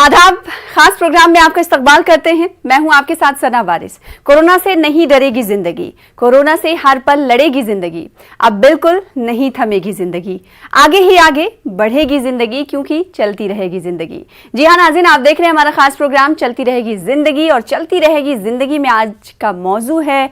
आदाब। खास प्रोग्राम में आपका इस्तकबाल करते हैं। मैं हूं आपके साथ सना वारिस। कोरोना से नहीं डरेगी जिंदगी, कोरोना से हर पल लड़ेगी जिंदगी, अब बिल्कुल नहीं थमेगी जिंदगी, आगे ही आगे बढ़ेगी जिंदगी क्योंकि चलती रहेगी जिंदगी। जी हाँ नाज़रीन, आप देख रहे हैं हमारा खास प्रोग्राम चलती रहेगी जिंदगी। और चलती रहेगी जिंदगी में आज का मौजू है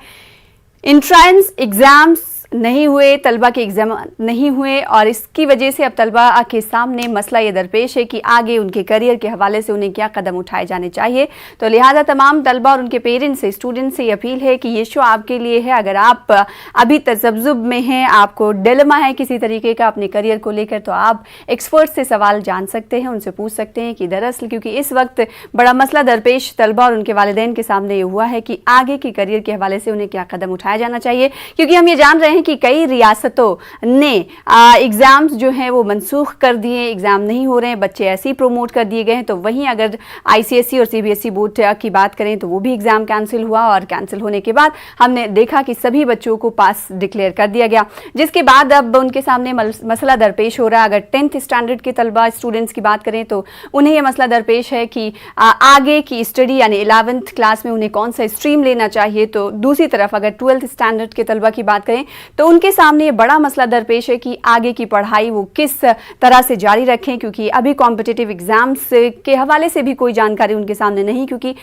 एंट्रेंस एग्जाम्स नहीं हुए, तलबा के एग्जाम नहीं हुए और इसकी वजह से अब तलबा के सामने मसला ये दरपेश है कि आगे उनके करियर के हवाले से उन्हें क्या कदम उठाए जाने चाहिए। तो लिहाजा तमाम तलबा और उनके पेरेंट्स से, स्टूडेंट्स से अपील है कि ये शो आपके लिए है। अगर आप अभी तजब्जुब में हैं, आपको डिलेमा है किसी तरीके का अपने करियर को लेकर, तो आप एक्सपर्ट से सवाल जान सकते हैं, उनसे पूछ सकते हैं कि दरअसल क्योंकि इस वक्त बड़ा मसला दरपेश तलबा और उनके वालिदैन के सामने ये हुआ है कि आगे के करियर के हवाले से उन्हें क्या कदम उठाया जाना चाहिए। क्योंकि हम ये जान रहे हैं कि कई रियासतों ने एग्जाम्स जो हैं वो मनसूख कर दिए, एग्जाम नहीं हो रहे हैं, बच्चे ऐसे ही प्रोमोट कर दिए गए हैं। तो वहीं अगर आईसीएसई और सीबीएसई बोर्ड की बात करें तो वो भी एग्जाम कैंसिल हुआ और कैंसिल होने के बाद हमने देखा कि सभी बच्चों को पास डिक्लेयर कर दिया गया, जिसके बाद अब उनके सामने मसला दरपेश हो रहा है। अगर 10th स्टैंडर्ड के तलबा स्टूडेंट्स की बात करें तो उन्हें यह मसला दरपेश है कि आगे की स्टडी यानी 11th क्लास में उन्हें कौन सा स्ट्रीम लेना चाहिए। तो दूसरी तरफ अगर 12th स्टैंडर्ड के तलबा की बात करें तो उनके सामने ये बड़ा मसला दरपेश है कि आगे की पढ़ाई वो किस तरह से जारी रखें, क्योंकि अभी कॉम्पिटिटिव एग्जाम्स के हवाले से भी कोई जानकारी उनके सामने नहीं, क्योंकि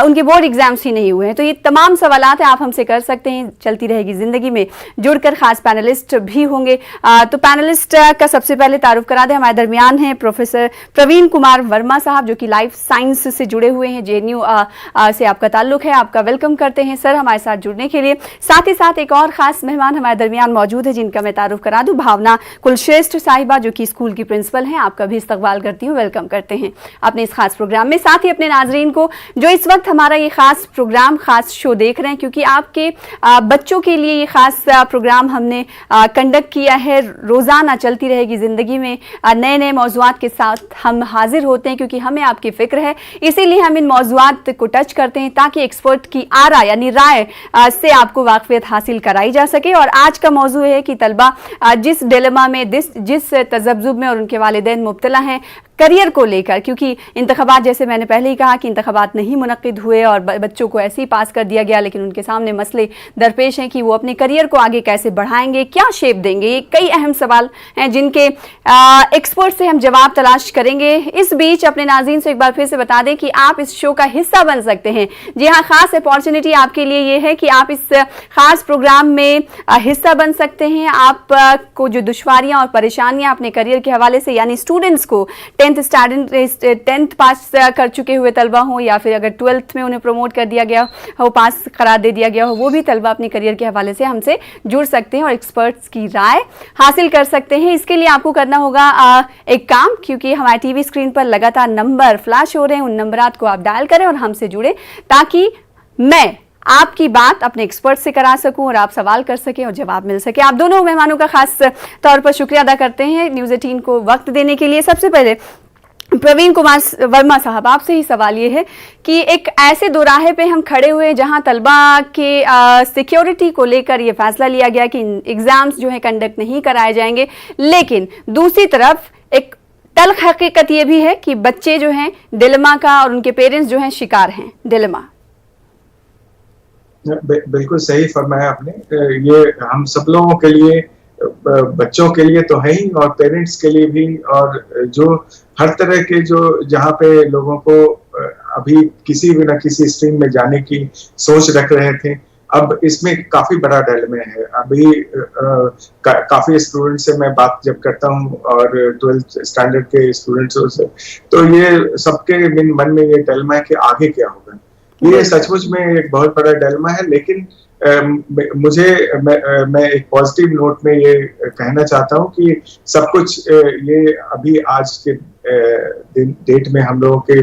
उनके बोर्ड एग्जाम्स ही नहीं हुए हैं। तो ये तमाम सवालात आप हमसे कर सकते हैं। चलती रहेगी जिंदगी में जुड़कर खास पैनलिस्ट भी होंगे। तो पैनलिस्ट का सबसे पहले तारुफ करा दें। हमारे दरमियान हैं प्रोफेसर प्रवीण कुमार वर्मा साहब, जो कि लाइफ साइंस से जुड़े हुए हैं, जेएनयू से आपका ताल्लुक है। आपका वेलकम करते हैं सर हमारे साथ जुड़ने के लिए। साथ ही साथ एक और खास मेहमान हमारे दरमियान मौजूद है जिनका मैं तारुफ करा दूं, भावना कुलश्रेष्ठ साहिबा, जो कि स्कूल की प्रिंसिपल हैं। आपका भी इस्तकबाल करती हूँ, वेलकम करते हैं अपने इस खास प्रोग्राम में। साथ ही अपने नाजरीन को जो इस वक्त हमारा ये खास प्रोग्राम, खास शो देख रहे हैं, क्योंकि आपके बच्चों के लिए ये खास प्रोग्राम हमने कंडक्ट किया है। रोजाना चलती रहेगी जिंदगी में नए नए मौजूआत के साथ हम हाजिर होते हैं, क्योंकि हमें आपकी फिक्र है, इसीलिए हम इन मौजूआत को टच करते हैं ताकि एक्सपर्ट की आरा यानी राय से आपको वाकफियत हासिल कराई जा सके। और आज का मौजू है कि तलबा जिस डिलेमा में, जिस तजब्जुब में और उनके वालिदैन मुब्तला हैं करियर को लेकर, क्योंकि इंतखाबात, जैसे मैंने पहले ही कहा कि इंतखाबात नहीं मुनक्किद हुए और बच्चों को ऐसे ही पास कर दिया गया, लेकिन उनके सामने मसले दरपेश हैं कि वो अपने करियर को आगे कैसे बढ़ाएंगे, क्या शेप देंगे। ये कई अहम सवाल हैं जिनके एक्सपर्ट से हम जवाब तलाश करेंगे। इस बीच अपने नाज़रीन से एक बार फिर से बता दें कि आप इस शो का हिस्सा बन सकते हैं। जी हाँ, खास अपॉर्चुनिटी आपके लिए ये है कि आप इस खास प्रोग्राम में हिस्सा बन सकते हैं। आपको जो दुश्वारियां और परेशानियां अपने करियर के हवाले से, यानी स्टूडेंट्स को 10th पास कर चुके हुए तलबा हों या फिर अगर 12th में उन्हें प्रमोट कर दिया गया हो, पास करार दे दिया गया हो, वो भी तलबा अपने करियर के हवाले से हमसे जुड़ सकते हैं और एक्सपर्ट्स की राय हासिल कर सकते हैं। इसके लिए आपको करना होगा एक काम, क्योंकि हमारे टीवी स्क्रीन पर लगातार नंबर फ्लैश हो रहे हैं, उन नंबरात को आप डायल करें और हमसे जुड़े, ताकि मैं आपकी बात अपने एक्सपर्ट से करा सकूं और आप सवाल कर सकें और जवाब मिल सके। आप दोनों मेहमानों का खास तौर पर शुक्रिया अदा करते हैं न्यूज़ 18 को वक्त देने के लिए। सबसे पहले प्रवीण कुमार वर्मा साहब, आपसे ही सवाल ये है कि एक ऐसे दोराहे पे हम खड़े हुए हैं जहां तलबा के सिक्योरिटी को लेकर ये फैसला लिया गया कि एग्जाम्स जो है कंडक्ट नहीं कराए जाएंगे, लेकिन दूसरी तरफ एक तल्ख हकीकत ये भी है कि बच्चे जो हैं डिलेमा का और उनके पेरेंट्स जो हैं शिकार हैं डिलेमा। बिल्कुल सही फरमाया आपने। ये हम सब लोगों के लिए, बच्चों के लिए तो है ही और पेरेंट्स के लिए भी, और जो हर तरह के जो जहाँ पे लोगों को अभी किसी भी न किसी स्ट्रीम में जाने की सोच रख रहे थे, अब इसमें काफी बड़ा डिलेमा है। अभी काफी स्टूडेंट से मैं बात जब करता हूँ और 12th स्टैंडर्ड के स्टूडेंट्सों से, तो ये सबके मन में ये डिलेमा है कि आगे क्या होगा। ये सचमुच में एक बहुत बड़ा डिलेमा है, लेकिन मैं एक पॉजिटिव नोट में ये कहना चाहता हूँ कि सब कुछ ये अभी आज के डेट में हम लोगों के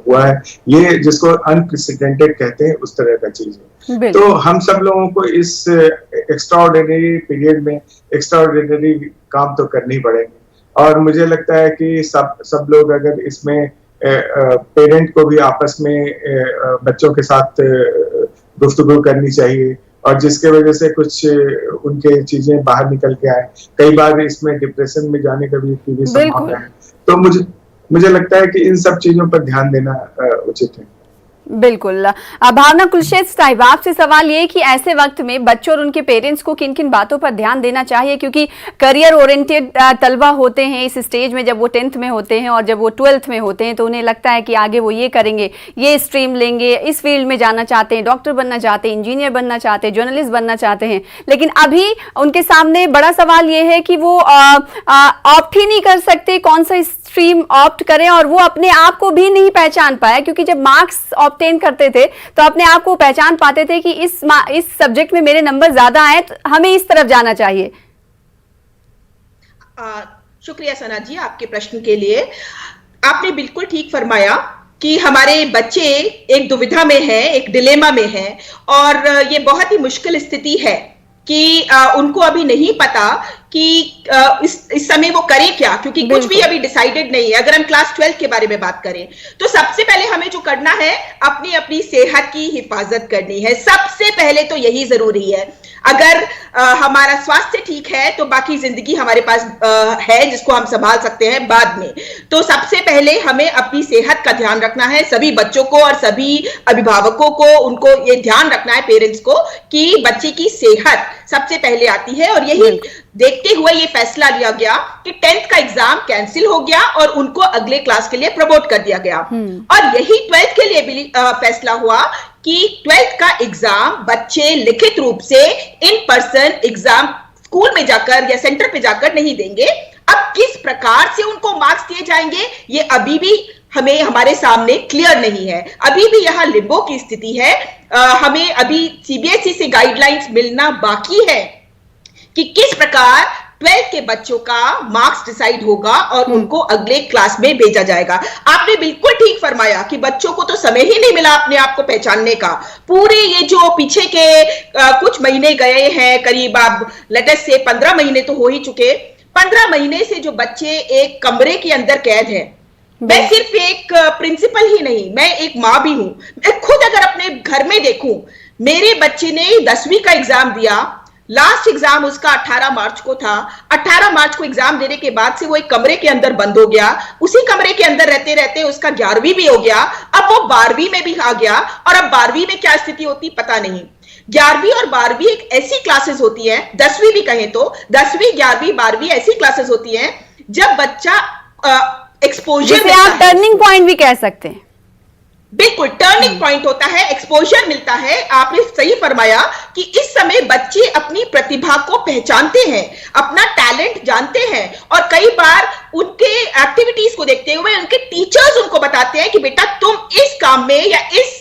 हुआ है, ये जिसको अनप्रेसिडेंटेड कहते हैं, उस तरह का चीज है। तो हम सब लोगों को इस एक्स्ट्राऑर्डिनरी पीरियड में एक्स्ट्राऑर्डिनरी काम तो करने ही पड़ेंगे, और मुझे लगता है कि सब लोग अगर इसमें पेरेंट को भी आपस में बच्चों के साथ गुफ्तगू करनी चाहिए, और जिसके वजह से कुछ उनके चीजें बाहर निकल के आए। कई बार इसमें डिप्रेशन में जाने का भी संभावना है। तो मुझे लगता है कि इन सब चीजों पर ध्यान देना उचित है। बिल्कुल। भावना कुलशेद साहिब, आपसे सवाल ये कि ऐसे वक्त में बच्चों और उनके पेरेंट्स को किन किन बातों पर ध्यान देना चाहिए, क्योंकि करियर ओरिएंटेड तलबा होते हैं इस स्टेज में, जब वो 10th में होते हैं और जब वो 12th में होते हैं तो उन्हें लगता है कि आगे वो ये करेंगे, ये स्ट्रीम लेंगे, इस फील्ड में जाना चाहते हैं, डॉक्टर बनना चाहते हैं, इंजीनियर बनना चाहते हैं, जर्नलिस्ट बनना चाहते हैं, लेकिन अभी उनके सामने बड़ा सवाल ये है कि वो ऑप्ट ही नहीं कर सकते कौन सा स्ट्रीम ऑप्ट करें, और वो अपने आप को भी नहीं पहचान पाए, क्योंकि जब मार्क्स ऑब्टेन करते थे तो अपने आप को पहचान पाते थे कि इस सब्जेक्ट में मेरे नंबर ज्यादा आए तो हमें इस तरफ जाना चाहिए। शुक्रिया सना जी आपके प्रश्न के लिए। आपने बिल्कुल ठीक फरमाया कि हमारे बच्चे एक दुविधा में हैं, एक डिलेमा में हैं, और ये बहुत ही मुश्किल स्थिति है कि उनको अभी नहीं पता कि इस समय वो करें क्या, क्योंकि कुछ भी अभी डिसाइडेड नहीं है। अगर हम क्लास 12 के बारे में बात करें तो सबसे पहले हमें जो करना है अपनी अपनी सेहत की हिफाजत करनी है, सबसे पहले तो यही जरूरी है। अगर हमारा स्वास्थ्य ठीक है तो बाकी जिंदगी हमारे पास है जिसको हम संभाल सकते हैं बाद में। तो सबसे पहले हमें अपनी सेहत का ध्यान रखना है, सभी बच्चों को और सभी अभिभावकों को उनको ये ध्यान रखना है, पेरेंट्स को, कि बच्चे की सेहत सबसे पहले आती है। और यही देखते हुए ये फैसला लिया गया कि 10th का एग्जाम कैंसिल हो गया और उनको अगले क्लास के लिए प्रमोट कर दिया गया। और यही 12th के लिए भी फैसला हुआ कि 12th का एग्जाम बच्चे लिखित रूप से इन पर्सन एग्जाम स्कूल में जाकर या सेंटर पे जाकर नहीं देंगे। अब किस प्रकार से उनको मार्क्स दिए जाएंगे ये अभी भी हमें हमारे सामने क्लियर नहीं है, अभी भी यहां लिम्बो की स्थिति है। हमें अभी सीबीएसई से गाइडलाइंस मिलना बाकी है कि किस प्रकार 12th के बच्चों का मार्क्स डिसाइड होगा और उनको अगले क्लास में भेजा जाएगा। आपने बिल्कुल ठीक फरमाया कि बच्चों को तो समय ही नहीं मिला अपने आप को पहचानने का। पूरे ये जो पीछे के कुछ महीने गए हैं, करीब आप लेटेस्ट से 15 महीने तो हो ही चुके, 15 महीने से जो बच्चे एक कमरे के अंदर कैद हैं। मैं सिर्फ एक प्रिंसिपल ही नहीं, मैं एक माँ भी हूं। मैं खुद अगर अपने घर में देखूं, मेरे बच्चे ने 10वीं का एग्जाम दिया, लास्ट एग्जाम उसका 18 मार्च को था। 18 मार्च को एग्जाम देने के बाद से वो एक कमरे के अंदर बंद हो गया। उसी कमरे के अंदर रहते रहते उसका 11वीं भी हो गया, अब वो 12वीं में भी आ गया। और अब 12वीं में क्या स्थिति होती पता नहीं। 11वीं और 12वीं एक ऐसी क्लासेस होती है, 10वीं भी कहें तो 10वीं 11वीं 12वीं ऐसी क्लासेस होती है जब बच्चा एक्सपोजर, जिसे आप टर्निंग पॉइंट भी कह सकते हैं। बिल्कुल टर्निंग पॉइंट होता है, एक्सपोजर मिलता है। आपने सही फरमाया कि इस समय बच्चे अपनी प्रतिभा को पहचानते हैं, अपना टैलेंट जानते हैं, और कई बार उनके एक्टिविटीज को देखते हुए उनके टीचर्स उनको बताते हैं कि बेटा तुम इस काम में या इस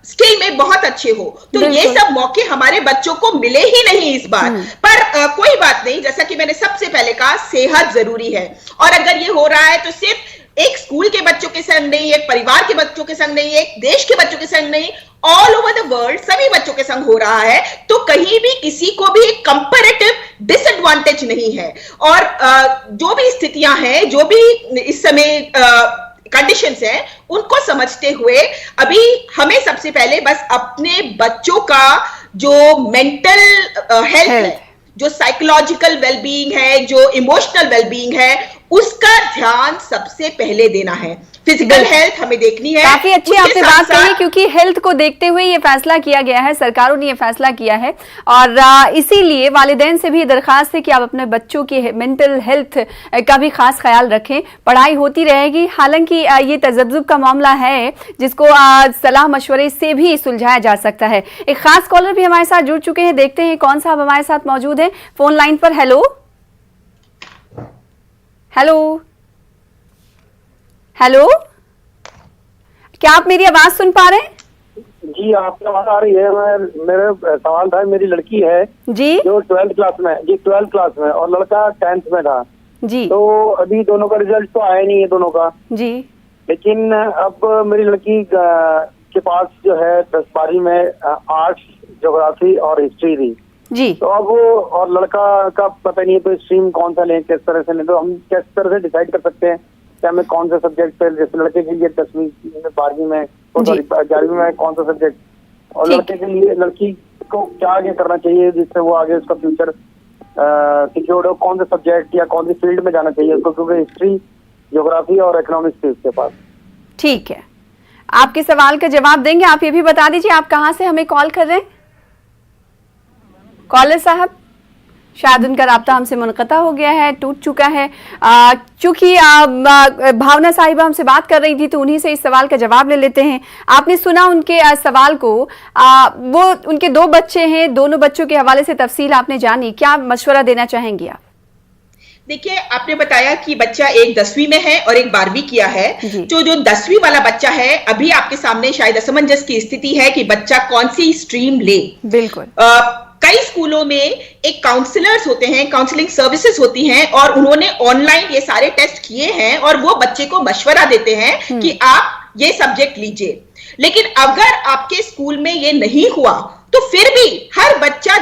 स्किल में बहुत अच्छे हो। तो ये सब मौके हमारे बच्चों को मिले ही नहीं इस बार। पर कोई बात नहीं, जैसा कि मैंने सबसे पहले कहा, सेहत जरूरी है। और अगर ये हो रहा है तो सिर्फ एक स्कूल के बच्चों के संग नहीं, एक परिवार के बच्चों के संग नहीं, एक देश के बच्चों के संग नहीं, ऑल ओवर द वर्ल्ड सभी बच्चों के संग हो रहा है। तो कहीं भी किसी को भी एक कंपैरेटिव डिसएडवांटेज नहीं है। और जो भी स्थितियां हैं, जो भी इस समय कंडीशंस हैं, उनको समझते हुए अभी हमें सबसे पहले बस अपने बच्चों का जो मेंटल हेल्थ है, जो साइकोलॉजिकल वेलबीइंग है, जो इमोशनल वेलबीइंग है, उसका ध्यान सबसे पहले देना है। फिजिकल हेल्थ हमें देखनी है। काफी अच्छी आपने बात कही, क्योंकि हेल्थ को देखते हुए ये फैसला किया गया है, सरकारों ने ये फैसला किया है। और इसीलिए वालिदैन से भी दरखास्त है कि आप अपने बच्चों की मेंटल हेल्थ का भी खास ख्याल रखें। पढ़ाई होती रहेगी, हालांकि ये तजब्जुब का मामला है जिसको सलाह मशवरे से भी सुलझाया जा सकता है। एक खास कॉलर भी हमारे साथ जुड़ चुके हैं, देखते हैं कौन सा हमारे साथ मौजूद है फोन लाइन पर। हेलो हेलो हेलो, क्या आप मेरी आवाज सुन पा रहे हैं? जी आपकी आवाज आ रही है। मेरा सवाल था, मेरी लड़की है जी जो 12th क्लास में, जी 12th क्लास में, और लड़का 10th में था जी। तो अभी दोनों का रिजल्ट तो आया नहीं है दोनों का जी, लेकिन अब मेरी लड़की के पास जो है 10-12 में आर्ट्स, ज्योग्राफी और हिस्ट्री थी जी। तो अब वो, और लड़का का पता नहीं है तो स्ट्रीम कौन सा लें, किस तरह से लें, तो हम किस तरह से डिसाइड कर सकते हैं कि हमें कौन सा सब्जेक्ट पे, जैसे लड़के के लिए 10वीं में, 12वीं में, 11वीं में कौन सा सब्जेक्ट, और लड़के के लिए लड़की को क्या आगे करना चाहिए जिससे वो आगे उसका फ्यूचर सिक्योर हो, कौन सा सब्जेक्ट या कौन सी फील्ड में जाना चाहिए उसको, क्योंकि हिस्ट्री ज्योग्राफी और इकोनॉमिक्स थी उसके पास। ठीक है, आपके सवाल का जवाब देंगे। आप ये भी बता दीजिए आप कहां से हमें कॉल कर रहे हैं? कॉलर साहब, शायद उनका राब्ता हमसे मुनक़ता हो गया है, टूट चुका है। चूंकि भावना साहिबा हमसे बात कर रही थी तो उन्हीं से इस सवाल का जवाब ले लेते हैं। आपने सुना उनके सवाल को, वो उनके 2 बच्चे हैं, दोनों बच्चों के हवाले से तफसील आपने जानी, क्या मशवरा देना चाहेंगी आप? देखिए, आपने बताया कि बच्चा एक 10वीं में है और एक 12वीं किया है। जो 10वीं वाला बच्चा है, अभी आपके सामने शायद असमंजस की स्थिति है कि बच्चा कौन सी स्ट्रीम ले। बिल्कुल। कई स्कूलों में एक काउंसलर्स होते हैं, काउंसलिंग सर्विसेज होती हैं, और उन्होंने ऑनलाइन ये सारे टेस्ट किए हैं और वो बच्चे को मशवरा देते हैं कि आप ये सब्जेक्ट लीजिए। लेकिन अगर आपके स्कूल में ये नहीं हुआ तो फिर भी हर बच्चा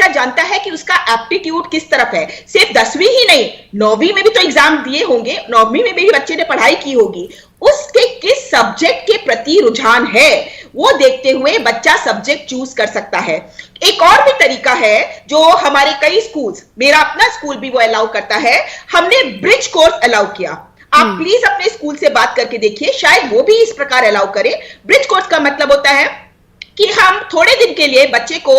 जानता है कि उसका एप्टीट्यूड किस तरफ है। सिर्फ 10वीं ही नहीं, 9वीं में भी तो एग्जाम दिए होंगे, 9वीं में भी बच्चे ने पढ़ाई की होगी, उसके किस सब्जेक्ट के प्रति रुझान है वो देखते हुए बच्चा सब्जेक्ट चूज कर सकता है। एक और भी तरीका है जो हमारे कई स्कूल्स, मेरा अपना स्कूल भी वो अलाउ करता है, हमने ब्रिज कोर्स अलाउ किया। आप प्लीज अपने स्कूल से बात करके देखिए, शायद वो भी इस प्रकार अलाउ करे। ब्रिज कोर्स का मतलब होता है कि हम थोड़े दिन के लिए बच्चे को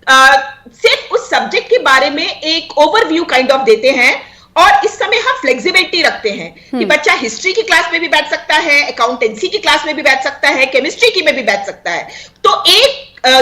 सिर्फ उस सब्जेक्ट के बारे में एक ओवरव्यू काइंड ऑफ देते हैं, और इस समय हम फ्लेक्सिबिलिटी रखते हैं कि बच्चा हिस्ट्री की क्लास में भी बैठ सकता है, अकाउंटेंसी की क्लास में भी बैठ सकता है, केमिस्ट्री की में भी बैठ सकता है। तो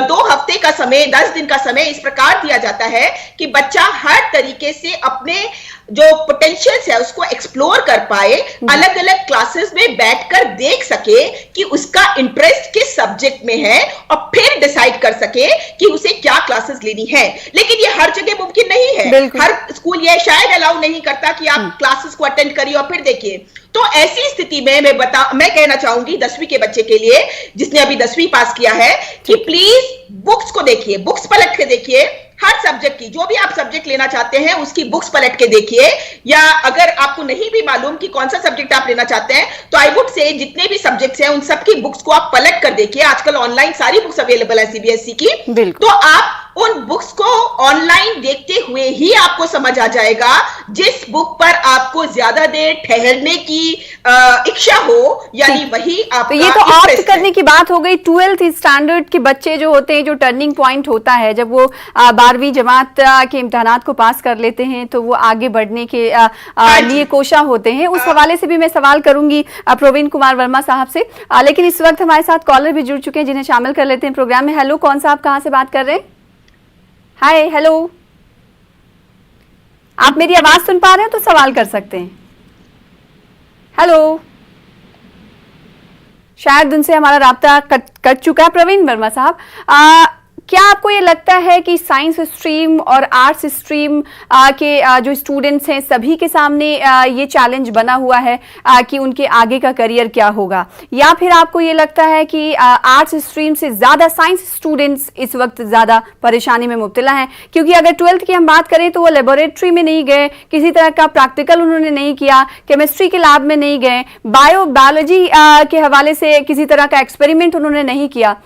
2 हफ्ते का समय, 10 दिन का समय इस प्रकार दिया जाता है कि बच्चा हर तरीके से अपने जो पोटेंशियल्स है उसको एक्सप्लोर कर पाए, अलग अलग क्लासेस में बैठकर देख सके कि उसका इंटरेस्ट किस सब्जेक्ट में है, और फिर डिसाइड कर सके कि उसे क्या क्लासेस लेनी है। लेकिन ये हर जगह मुमकिन नहीं है, हर स्कूल ये शायद अलाउ नहीं करता कि आप क्लासेस को अटेंड करिए और फिर देखिए। तो ऐसी स्थिति में मैं कहना चाहूंगी 10वीं के बच्चे के लिए, जिसने अभी 10वीं पास किया है, कि प्लीज बुक्स को देखिए, बुक्स पलट के देखिए, हर सब्जेक्ट की, जो भी आप सब्जेक्ट लेना चाहते हैं उसकी बुक्स पलट के देखिए। या अगर आपको नहीं भी मालूम कि कौन सा सब्जेक्ट आप लेना चाहते हैं तो आई वुड से जितने भी सब्जेक्ट्स हैं उन सबकी बुक्स को आप पलट कर देखिए। आजकल ऑनलाइन सारी बुक्स अवेलेबल है सीबीएसई की, तो आप उन बुक्स को ऑनलाइन देखते हुए ही आपको समझ आ जाएगा जिस बुक पर आपको ज्यादा देर ठहरने की इच्छा हो, यानी वही आपका। तो ये तो ऑप्ट करने की बात हो गई। 12th स्टैंडर्ड के बच्चे जो होते हैं, जो टर्निंग पॉइंट होता है जब वो 12वीं जमात के इम्तिहानात को पास कर लेते हैं तो वो आगे बढ़ने के लिए कोशा होते हैं। उस हवाले से भी मैं सवाल करूंगी प्रवीण कुमार वर्मा साहब से, लेकिन इस वक्त हमारे साथ कॉलर भी जुड़ चुके हैं जिन्हें शामिल कर लेते हैं प्रोग्राम में। हेलो, कौन सा, आप कहां से बात कर रहे हैं? हाय, हेलो, आप मेरी आवाज सुन पा रहे हैं तो सवाल कर सकते हैं। हेलो, शायद उनसे हमारा राब्ता कट चुका है। प्रवीण वर्मा साहब, क्या आपको ये लगता है कि साइंस स्ट्रीम और आर्ट्स स्ट्रीम के जो स्टूडेंट्स हैं सभी के सामने ये चैलेंज बना हुआ है कि उनके आगे का करियर क्या होगा, या फिर आपको ये लगता है कि आर्ट्स स्ट्रीम से ज़्यादा साइंस स्टूडेंट्स इस वक्त ज़्यादा परेशानी में मुब्तला हैं? क्योंकि अगर 12th की हम बात करें तो वो लेबोरेटरी में नहीं गए, किसी तरह का प्रैक्टिकल उन्होंने नहीं किया, केमिस्ट्री के लैब में नहीं गए, बायोलॉजी के हवाले से किसी तरह का एक्सपेरिमेंट उन्होंने नहीं किया।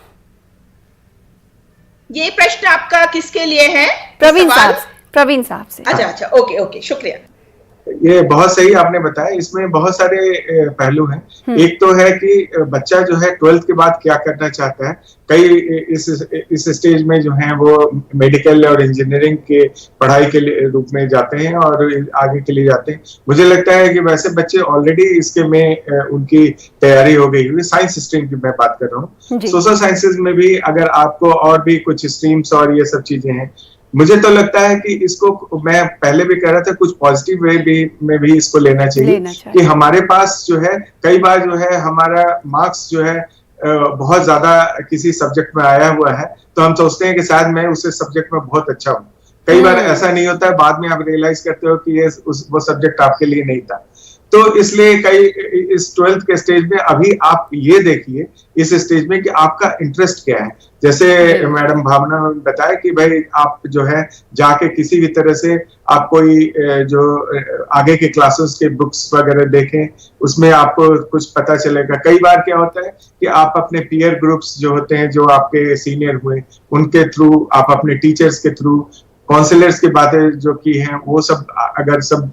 ये प्रश्न आपका किसके लिए है? प्रवीण साहब से। अच्छा, ओके, शुक्रिया। ये बहुत सही आपने बताया, इसमें बहुत सारे पहलू हैं। एक तो है कि बच्चा जो है 12th के बाद क्या करना चाहता है। कई इस स्टेज में जो है वो मेडिकल और इंजीनियरिंग के पढ़ाई के रूप में जाते हैं और आगे के लिए जाते हैं। मुझे लगता है कि वैसे बच्चे ऑलरेडी इसके में उनकी तैयारी हो गई हुई। साइंस स्ट्रीम की मैं बात कर रहा हूँ। सोशल साइंसेज में भी अगर आपको और भी कुछ स्ट्रीम्स और ये सब चीजें हैं, मुझे तो लगता है कि इसको, मैं पहले भी कह रहा था, कुछ पॉजिटिव वे में भी इसको लेना चाहिए कि हमारे पास जो है कई बार जो है हमारा मार्क्स जो है बहुत ज्यादा किसी सब्जेक्ट में आया हुआ है तो हम सोचते हैं कि शायद मैं उस सब्जेक्ट में बहुत अच्छा हूँ। कई बार ऐसा नहीं होता है, बाद में आप रियलाइज करते हो कि ये वो सब्जेक्ट आपके लिए नहीं था। तो इसलिए इस 12th के स्टेज में अभी आप ये देखिए इस स्टेज में कि आपका इंटरेस्ट क्या है। जैसे मैडम भावना ने बताया कि भाई आप जो है जाके किसी भी तरह से आप कोई जो आगे के क्लासेस के बुक्स वगैरह देखें, उसमें आपको कुछ पता चलेगा। कई बार क्या होता है कि आप अपने पीयर ग्रुप्स जो होते हैं, जो आपके सीनियर हुए, उनके थ्रू, आप अपने टीचर्स के थ्रू काउंसलर्स की बातें जो की हैं वो सब, अगर सब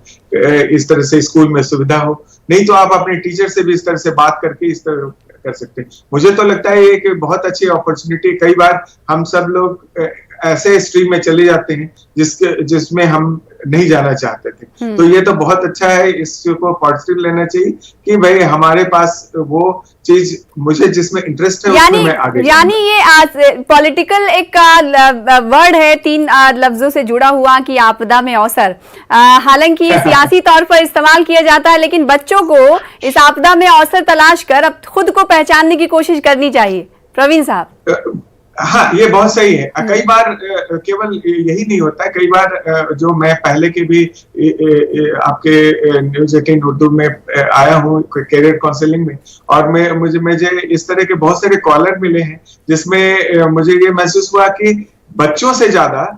इस तरह से स्कूल में सुविधा हो, नहीं तो आप अपने टीचर से भी इस तरह से बात करके इस तरह कर सकते हैं। मुझे तो लगता है ये कि बहुत अच्छी अपॉर्चुनिटी। कई बार हम सब लोग ऐसे स्ट्रीम में चले जाते हैं जिसमें हम नहीं जाना चाहते थे, तो ये तो बहुत अच्छा है, इसको पॉजिटिव लेना चाहिए कि भाई हमारे पास वो चीज मुझे जिसमें इंटरेस्ट है उसमें मैं आगे। यानी ये आज पॉलिटिकल एक वर्ड है, 3 लफ्जों से जुड़ा हुआ कि आपदा में अवसर। हालांकि ये सियासी तौर पर इस्तेमाल किया जाता है, लेकिन बच्चों को इस आपदा में अवसर तलाश कर अब खुद को पहचानने की कोशिश करनी चाहिए। प्रवीण साहब। हाँ, ये बहुत सही है। कई बार केवल यही नहीं होता है, कई बार जो मैं पहले के भी आपके न्यूज़ 18 उर्दू में आया हूँ कैरियर काउंसलिंग में, और मुझे इस तरह के बहुत सारे कॉलर मिले हैं जिसमें मुझे ये महसूस हुआ कि बच्चों से ज्यादा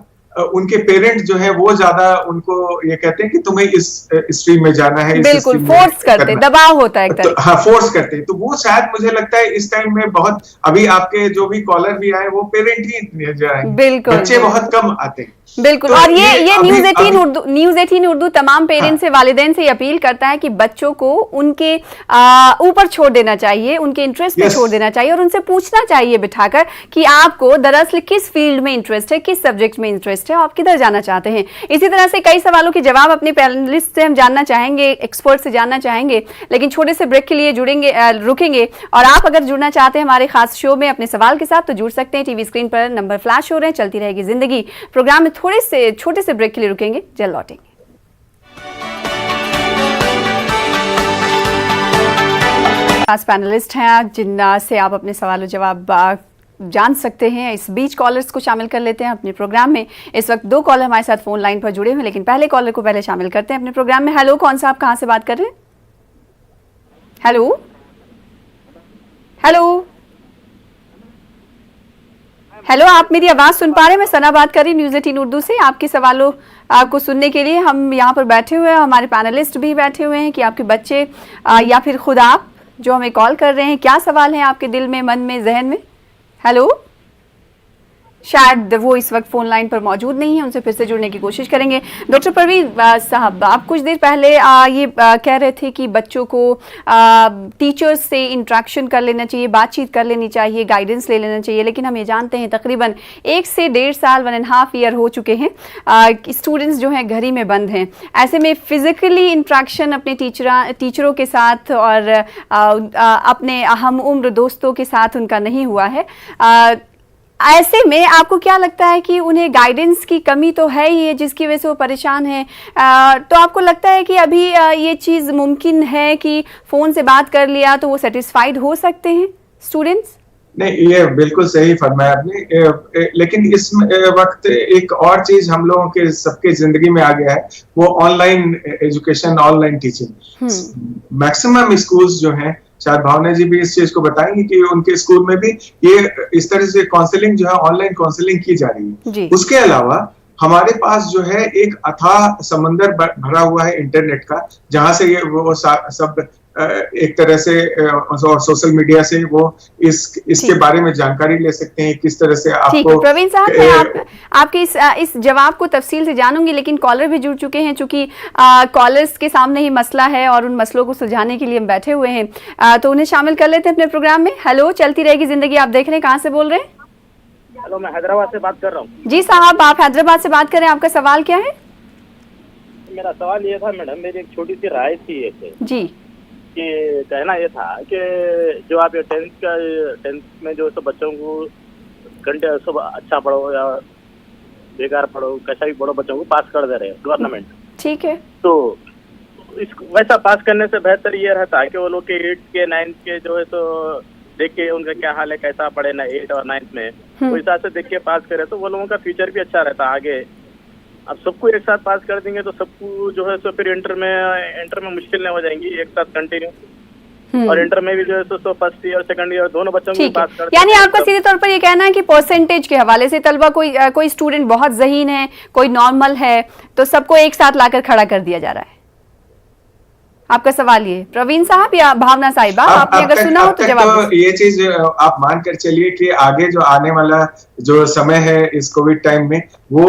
उनके पेरेंट्स जो है वो ज्यादा उनको ये कहते हैं कि तुम्हें इस स्ट्रीम में जाना है, बिल्कुल फोर्स करते, दबाव होता है तो, हाँ फोर्स करते हैं। तो वो शायद मुझे लगता है इस टाइम में बहुत, अभी आपके जो भी कॉलर भी आए वो पेरेंट ही जो आए, बिल्कुल बच्चे बहुत कम आते हैं। बिल्कुल। तो और ये न्यूज़ 18 उर्दू तमाम पेरेंट्स से, वालिदैन से अपील करता है कि बच्चों को उनके ऊपर छोड़ देना चाहिए, उनके इंटरेस्ट पे छोड़ देना चाहिए और उनसे पूछना चाहिए बिठाकर कि आपको दरअसल किस फील्ड में इंटरेस्ट है, किस सब्जेक्ट में इंटरेस्ट है, आप किधर जाना चाहते हैं। इसी तरह से कई सवालों के जवाब अपने पैनलिस्ट से हम जानना चाहेंगे, एक्सपर्ट से जानना चाहेंगे, लेकिन छोटे से ब्रेक के लिए रुकेंगे। और आप अगर जुड़ना चाहते हैं हमारे खास शो में अपने सवाल के साथ तो जुड़ सकते हैं। टीवी स्क्रीन पर नंबर फ्लैश हो रहे हैं। चलती रहेगी जिंदगी प्रोग्राम में छोटे से ब्रेक के लिए रुकेंगे, जल्द लौटेंगे। खास पैनलिस्ट हैं जिनसे आप अपने सवाल जवाब जान सकते हैं। इस बीच कॉलर्स को शामिल कर लेते हैं अपने प्रोग्राम में। इस वक्त 2 कॉलर हमारे साथ फोन लाइन पर जुड़े हुए, लेकिन पहले कॉलर को पहले शामिल करते हैं अपने प्रोग्राम में। हेलो, कौन सा, आप कहां से बात कर रहे हैं? हेलो हेलो हेलो, आप मेरी आवाज सुन पा रहे हैं? मैं सना बात कर रही न्यूज़ 18 उर्दू से। आपके सवालों आपको सुनने के लिए हम यहाँ पर बैठे हुए हैं, हमारे पैनलिस्ट भी बैठे हुए हैं कि आपके बच्चे या फिर खुद आप जो हमें कॉल कर रहे हैं, क्या सवाल है आपके दिल में, मन में, जहन में? हेलो, शायद वो इस वक्त फोन लाइन पर मौजूद नहीं है, उनसे फिर से जुड़ने की कोशिश करेंगे। डॉक्टर परवीन साहब, आप कुछ देर पहले ये कह रहे थे कि बच्चों को टीचर्स से इंटरेक्शन कर लेना चाहिए, बातचीत कर लेनी चाहिए, गाइडेंस ले लेना चाहिए, लेकिन हम ये जानते हैं तकरीबन 1 से 1.5 साल 1.5 ईयर हो चुके हैं, स्टूडेंट्स जो हैं घर ही में बंद हैं। ऐसे में फिजिकली इंटरेक्शन अपने टीचरों के साथ और अपने हम उम्र दोस्तों के साथ उनका नहीं हुआ है। ऐसे में आपको क्या लगता है कि उन्हें गाइडेंस की कमी तो है ही है जिसकी वजह से वो परेशान हैं, तो आपको लगता है कि अभी ये चीज़ मुमकिन है कि फ़ोन से बात कर लिया तो वो सेटिस्फाइड हो सकते हैं स्टूडेंट्स? नहीं, ये बिल्कुल सही फरमाया आपने, लेकिन इस वक्त एक और चीज हम लोगों के सबके जिंदगी में आ गया है, वो online education, online teaching. Maximum schools जो हैं, शायद भावना जी भी इस चीज को बताएंगे कि उनके स्कूल में भी ये इस तरह से काउंसलिंग जो है, ऑनलाइन काउंसलिंग की जा रही है। उसके अलावा हमारे पास जो है एक अथाह समंदर भरा हुआ है इंटरनेट का, जहां से ये वो सब एक तरह से और सोशल मीडिया से वो इसके बारे में जानकारी ले सकते हैं, किस तरह से आपको। प्रवीण साहब, मैं आपके इस जवाब को तफसील से जानूंगी, लेकिन कॉलर भी जुड़ चुके हैं, चूंकि कॉलर्स के सामने ही मसला है और उन मसलों को सुलझाने के लिए हम बैठे हुए हैं, तो उन्हें शामिल कर लेते हैं अपने प्रोग्राम में। हेलो, चलती रहेगी जिंदगी, आप देख रहे हैं, कहाँ से बोल रहे हैं? हेलो, मैं हैदराबाद से बात कर रहा हूँ। जी साहब, आप हैदराबाद से बात कर रहे हैं, आपका सवाल क्या है? मेरा सवाल ये था मैडम, मेरी एक छोटी सी राय थी जी, कि कहना ये था कि जो आप ये 10th में जो सब बच्चों को घंटे सब अच्छा पढ़ो या बेकार पढ़ो, कैसा भी पढ़ो, बच्चों को पास कर दे रहे हैं गवर्नमेंट, ठीक है, तो वैसा पास करने से बेहतर ये रहता है कि वो लोग के 8th के 9th के जो है तो देख के उनका क्या हाल है, कैसा पढ़े ना 8 और 9th में, उस हिसाब से देख के पास करे तो वो लोगों का फ्यूचर भी अच्छा रहता आगे। अब सबको एक साथ पास कर देंगे तो सबको जो है तो फिर इंटर में मुश्किल नहीं हो जाएंगी एक साथ कंटिन्यू, और इंटर में भी जो है तो फर्स्ट ईयर सेकंड ईयर दोनों बच्चों को पास कर। यानी आपका सीधे तौर पर ये कहना है कि परसेंटेज के हवाले से तलबा कोई स्टूडेंट बहुत ज़हीन है, कोई नॉर्मल है, तो सबको एक साथ लाकर खड़ा कर दिया जा रहा है। आपका सवाल ये प्रवीण साहब या भावना साहिबा, आपने अगर सुना हो तो जवाब तो ये चीज आप मान कर चलिए कि आगे जो आने वाला जो समय है इस कोविड टाइम में, वो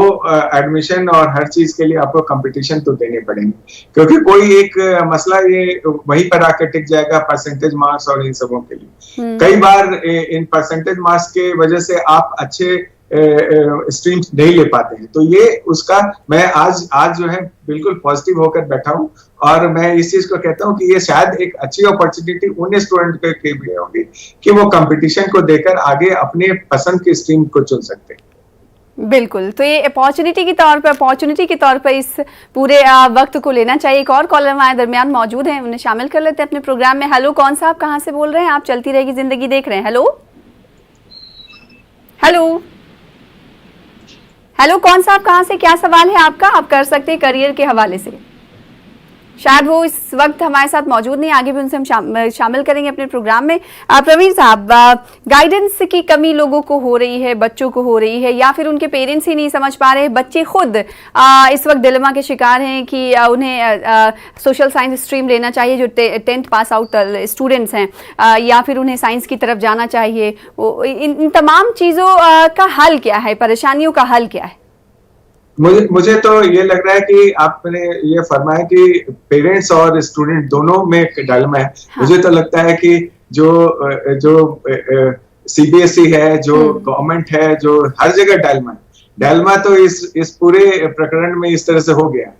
एडमिशन और हर चीज के लिए आपको कंपटीशन तो देने पड़ेंगे, क्योंकि कोई एक मसला ये वहीं पर आकर टिक जाएगा परसेंटेज मार्क्स और इन सबों के लिए। कई बार इन परसेंटेज मार्क्स के वजह से आप अच्छे स्ट्रीम्स नहीं ले पाते हैं। तो ये उसका मैं आज जो है बिल्कुल पॉजिटिव होकर बैठा हूं, और मैं इस चीज को कहता हूं कि ये शायद एक अच्छी अपॉर्चुनिटी उन स्टूडेंट के लिए होगी कि वो कंपटीशन को देकर आगे अपने पसंद की स्ट्रीम को चुन सकते हैं। बिल्कुल, तो ये अपॉर्चुनिटी के तौर पर इस पूरे वक्त को लेना चाहिए। एक और कॉलर हमारे दरमियान मौजूद हैं, उन्हें शामिल कर लेते हैं अपने प्रोग्राम में। हेलो, कौन सा, आप कहाँ से बोल रहे हैं? आप चलती रहेगी जिंदगी देख रहे हैं। हेलो हेलो हेलो, कौन सा, आप कहाँ से, क्या सवाल है आपका? आप कर सकते हैं करियर के हवाले से। शायद वो इस वक्त हमारे साथ मौजूद नहीं, आगे भी उनसे हम शामिल करेंगे अपने प्रोग्राम में। प्रवीण साहब, गाइडेंस की कमी लोगों को हो रही है, बच्चों को हो रही है, या फिर उनके पेरेंट्स ही नहीं समझ पा रहे, बच्चे खुद इस वक्त डिलेमा के शिकार हैं कि उन्हें सोशल साइंस स्ट्रीम लेना चाहिए जो 10th पास आउट स्टूडेंट्स हैं, या फिर उन्हें साइंस की तरफ जाना चाहिए। इन तमाम चीज़ों का हल क्या है, परेशानियों का हल क्या है? मुझे तो ये लग रहा है कि आपने ये फरमाया कि पेरेंट्स और स्टूडेंट दोनों में डायलेमा है। हाँ। मुझे तो लगता है कि जो सीबीएसई है, जो गवर्नमेंट है, जो हर जगह डायलेमा तो इस पूरे प्रकरण में इस तरह से हो गया।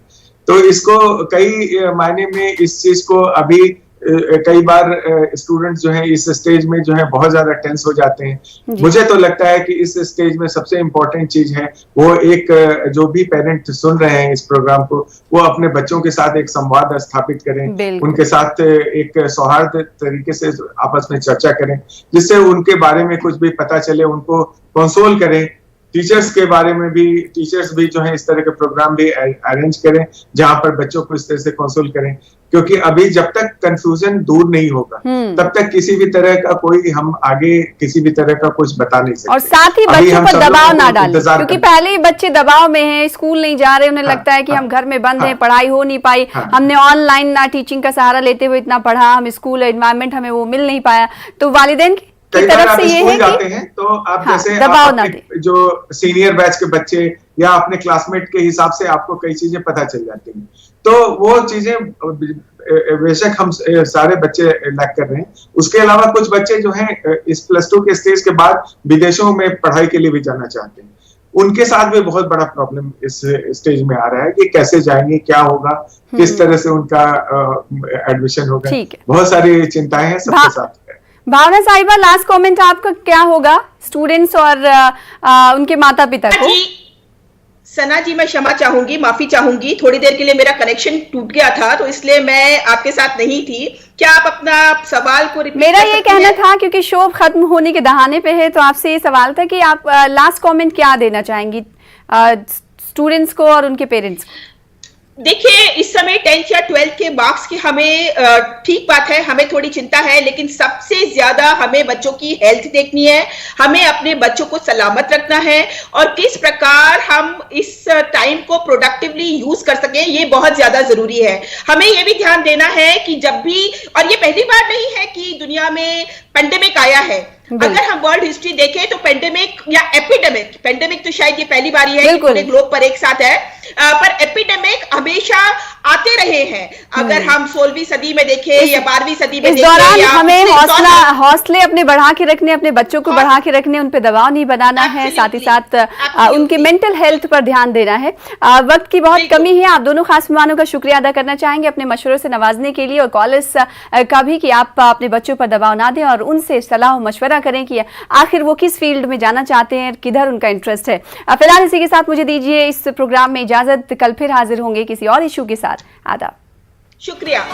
तो इसको कई मायने में इस चीज को अभी कई बार स्टूडेंट्स जो है इस स्टेज में जो है बहुत ज्यादा टेंस हो जाते हैं। मुझे तो लगता है कि इस स्टेज में सबसे इम्पोर्टेंट चीज है वो एक जो भी पेरेंट सुन रहे हैं इस प्रोग्राम को, वो अपने बच्चों के साथ एक संवाद स्थापित करें, उनके साथ एक सौहार्द तरीके से आपस में चर्चा करें, जिससे उनके बारे में कुछ भी पता चले, उनको कंसोल करें। टीचर्स के बारे में भी, टीचर्स भी जो है इस तरह के प्रोग्राम भी अरेंज करें जहां पर बच्चों को इस तरह से कंसोल करें, क्योंकि अभी जब तक कंफ्यूजन दूर नहीं होगा तब तक किसी भी तरह का कोई हम आगे किसी भी तरह का कुछ बता नहीं सकते। और साथ ही बच्चों पर दबाव ना डालें, क्योंकि पहले ही बच्चे दबाव में हैं, स्कूल नहीं जा रहे, उन्हें लगता है कि हम घर में बंद हैं, पढ़ाई हो नहीं पाई, हमने ऑनलाइन टीचिंग का सहारा लेते हुए इतना पढ़ा, हम स्कूल एनवायरमेंट हमें वो मिल नहीं पाया। तो वालिदैन की तरफ से ये है जाते हैं तो आप जैसे दबाव ना दें। जो सीनियर बैच के बच्चे या अपने क्लासमेट के हिसाब से आपको कई चीजें पता चल जाती हैं, तो वो चीजें बेशक हम सारे बच्चे लैक कर रहे हैं। उसके अलावा कुछ बच्चे जो हैं इस +2 के स्टेज के बाद विदेशों में पढ़ाई के लिए भी जाना चाहते हैं, उनके साथ भी बहुत बड़ा प्रॉब्लम इस स्टेज में आ रहा है कि कैसे जाएंगे, क्या होगा, किस तरह से उनका एडमिशन होगा। बहुत सारी चिंताएं हैं सबके साथ। भावना साहिबा, लास्ट कमेंट आपका क्या होगा स्टूडेंट्स और उनके माता पिता को? सना जी, मैं क्षमा चाहूंगी, माफी चाहूंगी, थोड़ी देर के लिए मेरा कनेक्शन टूट गया था तो इसलिए मैं आपके साथ नहीं थी। क्या आप अपना सवाल को रिपीट मेरा ये कहना था, क्योंकि शो खत्म होने के दहाने पे है, तो आपसे ये सवाल था कि आप लास्ट कमेंट क्या देना चाहेंगी स्टूडेंट्स को और उनके पेरेंट्स को? देखिए, इस समय 10th या 12th के मार्क्स की हमें ठीक बात है, हमें थोड़ी चिंता है, लेकिन सबसे ज्यादा हमें बच्चों की हेल्थ देखनी है, हमें अपने बच्चों को सलामत रखना है और किस प्रकार हम इस टाइम को प्रोडक्टिवली यूज कर सकें, ये बहुत ज्यादा जरूरी है। हमें ये भी ध्यान देना है कि जब भी, और ये पहली बार नहीं है कि दुनिया में पेंडेमिक आया है, अगर हम वर्ल्ड हिस्ट्री देखें तो पेंडेमिक या पेंडेमिक तो शायद ये पहली बार है कि पूरे ग्लोब पर एक साथ है, पर एपिडेमिक हमेशा आते रहे हैं। अगर हम 16वीं सदी में देखें या 12वीं सदी में देखें, इस दौरान हमें हौसले अपने बढ़ा के रखने, अपने बच्चों को बढ़ा के रखने, उन पे दबाव नहीं बनाना है, साथ ही साथ उनके मेंटल हेल्थ पर ध्यान देना है। वक्त की बहुत कमी है, आप दोनों खास मेहमानों का शुक्रिया अदा करना चाहेंगे अपने मशवरों से नवाजने के लिए, और कॉलर्स का भी कि आप अपने बच्चों पर दबाव ना दें और उनसे सलाह मशवरा करें कि आखिर वो किस फील्ड में जाना चाहते हैं, किधर उनका इंटरेस्ट है। फिलहाल इसी के साथ मुझे दीजिए इस प्रोग्राम में इजाजत, कल फिर हाजिर होंगे किसी और इशू के साथ। आदाब, शुक्रिया।